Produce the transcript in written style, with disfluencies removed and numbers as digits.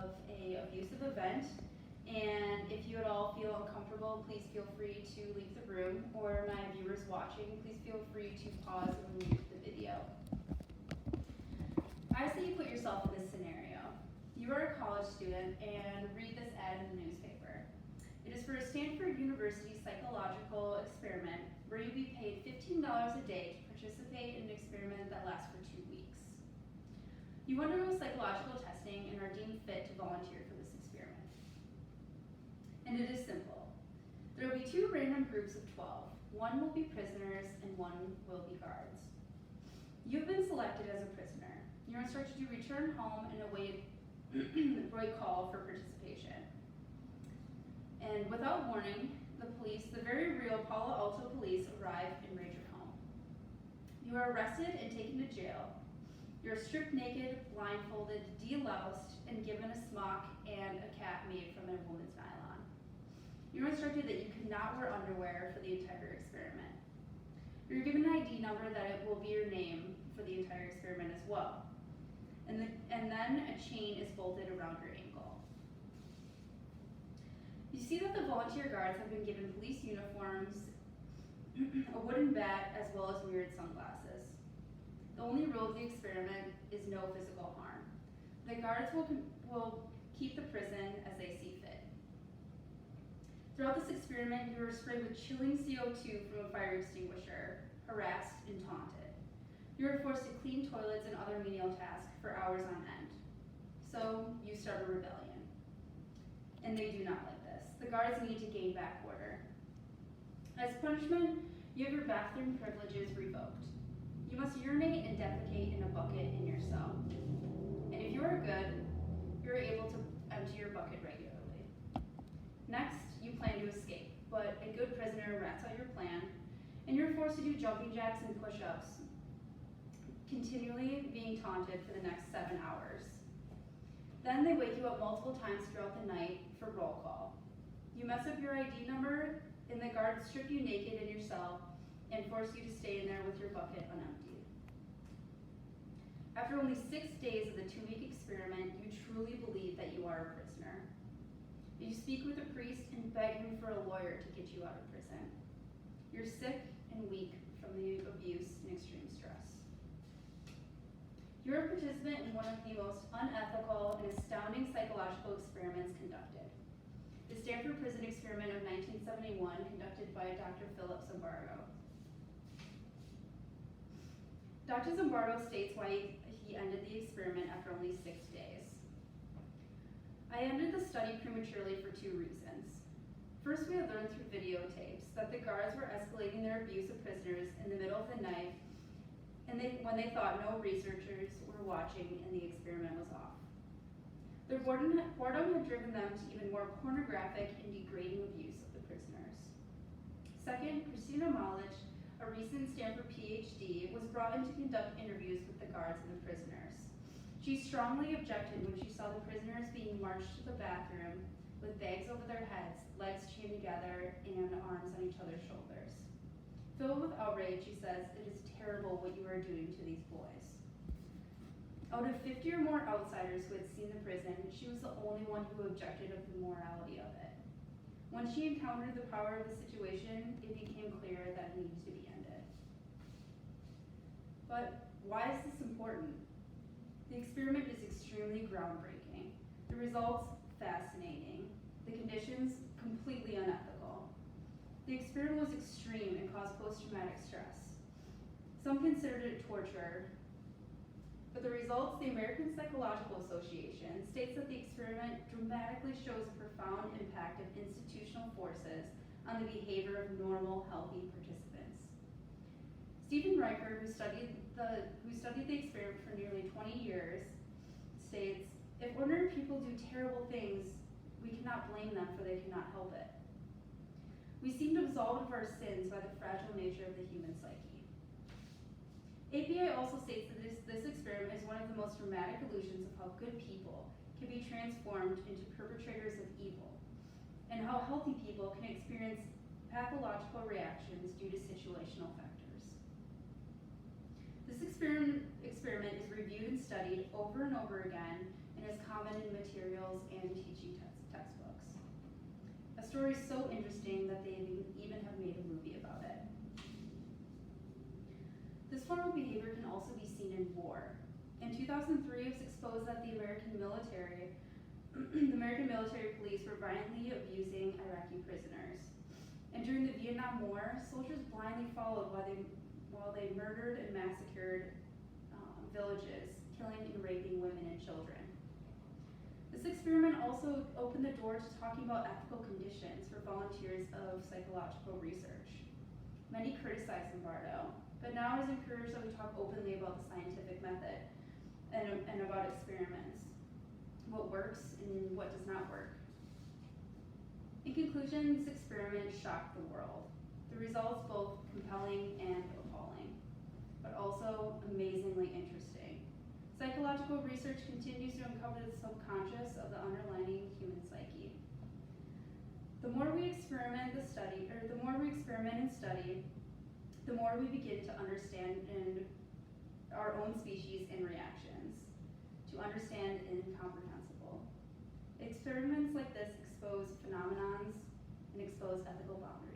of an abusive event, and if you at all feel uncomfortable, please feel free to leave the room, or my viewers watching, please feel free to pause and mute the video. I say you put yourself in this scenario. You are a college student and read this ad in the newspaper. It is for a Stanford University psychological experiment where you'll be paid $15 a day to participate in an experiment that lasts for 2 weeks. You undergo psychological testing and are deemed fit to volunteer for this experiment. And it is simple. There will be 2 random groups of 12. One will be prisoners and one will be guards. You've been selected as a prisoner. You're instructed to return home and await call for participation. And without warning, the very real Palo Alto police arrive and raid your home. You are arrested and taken to jail. You're stripped naked, blindfolded, deloused, and given a smock and a cap made from a woman's nylon. You're instructed that you cannot wear underwear for the entire experiment. You're given an ID number that it will be your name for the entire experiment as well. And then a chain is bolted around your ankle. You see that the volunteer guards have been given police uniforms, a wooden bat, as well as mirrored sunglasses. The only rule of the experiment is no physical harm. The guards will keep the prison as they see fit. Throughout this experiment, you are sprayed with chilling CO2 from a fire extinguisher, harassed and taunted. You are forced to clean toilets and other menial tasks for hours on end. So you start a rebellion. And they do not like this. The guards need to gain back order. As punishment, you have your bathroom privileges revoked. You must urinate and defecate in a bucket in your cell. And if you are good, you're able to empty your bucket regularly. Next, you plan to escape, but a good prisoner rats out your plan, and you're forced to do jumping jacks and push-ups, continually being taunted for the next 7 hours. Then they wake you up multiple times throughout the night for roll call. You mess up your ID number, and the guards strip you naked in your cell and force you to stay in there with your bucket unemptied. After only 6 days of the 2-week experiment, you truly believe that you are a prisoner. You speak with a priest and beg him for a lawyer to get you out of prison. You're sick and weak from the abuse and extreme stress. You're a participant in one of the most unethical and astounding psychological experiments conducted. The Stanford Prison Experiment of 1971, conducted by Dr. Philip Zimbardo. Dr. Zimbardo states why he ended the experiment after only 6 days. I ended the study prematurely for 2 reasons. First, we had learned through videotapes that the guards were escalating their abuse of prisoners in the middle of the night when they thought no researchers were watching and the experiment was off. Their boredom had driven them to even more pornographic and degrading abuse of the prisoners. Second, Christina Malich, a recent Stanford PhD, was brought in to conduct interviews with the guards and the prisoners. She strongly objected when she saw the prisoners being marched to the bathroom with bags over their heads, legs chained together, and arms on each other's shoulders. Filled with outrage, she says, "It is terrible what you are doing to these boys." Out of 50 or more outsiders who had seen the prison, she was the only one who objected of the morality of it. When she encountered the power of the situation, it became clear that it needed to be ended. But why is this important? The experiment is extremely groundbreaking. The results, fascinating. The conditions, completely unethical. The experiment was extreme and caused post-traumatic stress. Some considered it torture, but the results, the American Psychological Association states that the experiment dramatically shows a profound impact of institutional forces on the behavior of normal, healthy participants. Stephen Riker, who studied the experiment for nearly 20 years, states, "If ordinary people do terrible things, we cannot blame them, for they cannot help it. We seem absolved of our sins by the fragile nature of the human psyche." API also states that this experiment is one of the most dramatic illusions of how good people can be transformed into perpetrators of evil, and how healthy people can experience pathological reactions due to situational factors. This experiment is reviewed and studied over and over again and is common in materials and teaching textbooks. A story so interesting that they even have made a movie about it. This form of behavior can also be seen in war. In 2003, it was exposed that the American military police were violently abusing Iraqi prisoners. And during the Vietnam War, soldiers blindly followed while they murdered and massacred villages, killing and raping women and children. This experiment also opened the door to talking about ethical conditions for volunteers of psychological research. Many criticized Lombardo, but now it is encouraged that we talk openly about the scientific method and about experiments, what works and what does not work. In conclusion, this experiment shocked the world. The results both compelling and appalling, but also amazingly interesting. Psychological research continues to uncover the subconscious of the underlying human psyche. The more we experiment and study, the more we begin to understand our own species and reactions, to understand incomprehensible. Experiments like this expose phenomenons and expose ethical boundaries.